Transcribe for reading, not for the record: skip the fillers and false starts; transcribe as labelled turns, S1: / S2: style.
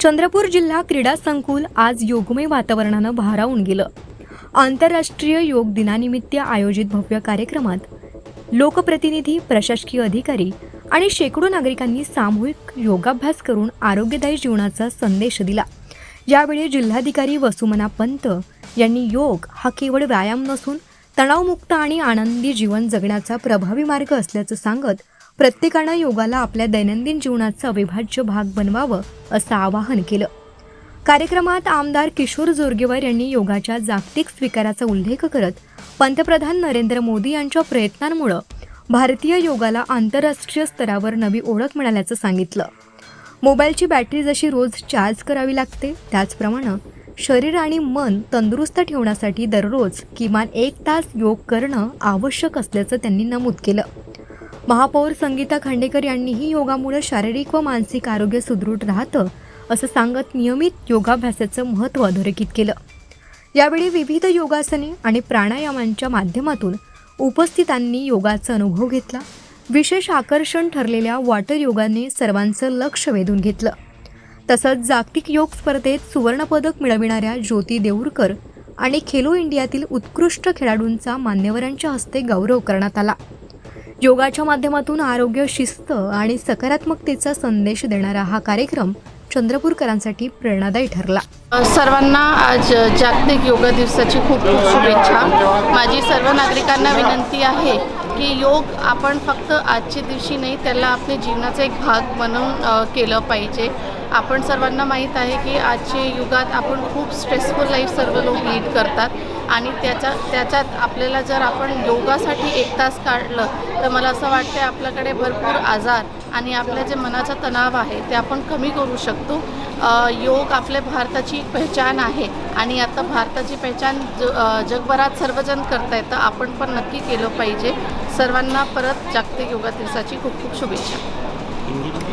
S1: चंद्रपूर जिल्हा क्रीडा संकुल आज योगमय वातावरणानं भारावून गेलं। आंतरराष्ट्रीय योग दिनानिमित्त आयोजित भव्य कार्यक्रमात लोकप्रतिनिधी, प्रशासकीय अधिकारी आणि शेकडो नागरिकांनी सामूहिक योगाभ्यास करून आरोग्यदायी जीवनाचा संदेश दिला। यावेळी जिल्हाधिकारी वसुमना पंत यांनी योग हा केवळ व्यायाम नसून तणावमुक्त आणि आनंदी जीवन जगण्याचा प्रभावी मार्ग असल्याचं सांगत प्रत्येकानं योगाला आपल्या दैनंदिन जीवनाचा अविभाज्य भाग बनवावं असं आवाहन केलं। कार्यक्रमात आमदार किशोर जोरगेवर यांनी योगाच्या जागतिक स्वीकाराचा उल्लेख करत पंतप्रधान नरेंद्र मोदी यांच्या प्रयत्नांमुळे भारतीय योगाला आंतरराष्ट्रीय स्तरावर नवी ओळख मिळाल्याचं सांगितलं। मोबाईलची बॅटरी जशी रोज चार्ज करावी लागते त्याचप्रमाणे शरीर आणि मन तंदुरुस्त ठेवण्यासाठी दररोज किमान 1 तास योग करणं आवश्यक असल्याचं त्यांनी नमूद केलं। महापौर संगीता खांडेकर यांनीही योगामुळे शारीरिक व मानसिक आरोग्य सुदृढ राहतं असं सांगत नियमित योगाभ्यासाचं महत्त्व अधोरेखित केलं। यावेळी विविध योगासने आणि प्राणायामांच्या माध्यमातून उपस्थितांनी योगाचा अनुभव घेतला। विशेष आकर्षण ठरलेल्या वॉटर योगाने सर्वांचं लक्ष वेधून घेतलं। तसंच जागतिक योग स्पर्धेत सुवर्णपदक मिळविणाऱ्या ज्योती देऊरकर आणि खेलो इंडियातील उत्कृष्ट खेळाडूंचा मान्यवरांच्या हस्ते गौरव करण्यात आला। योगाच्या माध्यमातून आरोग्य, शिस्त आणि सकारात्मकतेचा संदेश देणारा हा कार्यक्रम चंद्रपूरकरांसाठी प्रेरणादायी ठरला।
S2: सर्वांना आज जागतिक योगा दिवसाची खूप खूप शुभेच्छा। माझी सर्व नागरिकांना विनंती आहे की योग आपण फक्त आजच्या दिवशी नाही, त्याला आपल्या जीवनाचा एक भाग बनवून केलं पाहिजे। आपण सर्वांना माहीत आहे की आजच्या युगात आपण खूप स्ट्रेसफुल लाईफ सर्व लोक लीड करतात आणि त्याच्यात आपल्याला जर आपण योगासाठी 1 तास काढलं तर मला असं वाटतं आपल्याकडे भरपूर आजार आणि आपल्या जे मनाचा तणाव आहे ते आपण कमी करू शकतो। योग आपल्या भारताची एक पहचान आहे आणि आता भारताची पहचान जगभरात सर्वजण करतायत, तर आपण पण नक्की केलं पाहिजे। सर्वांना परत जागतिक योगा दिवसाची खूप खूप शुभेच्छा।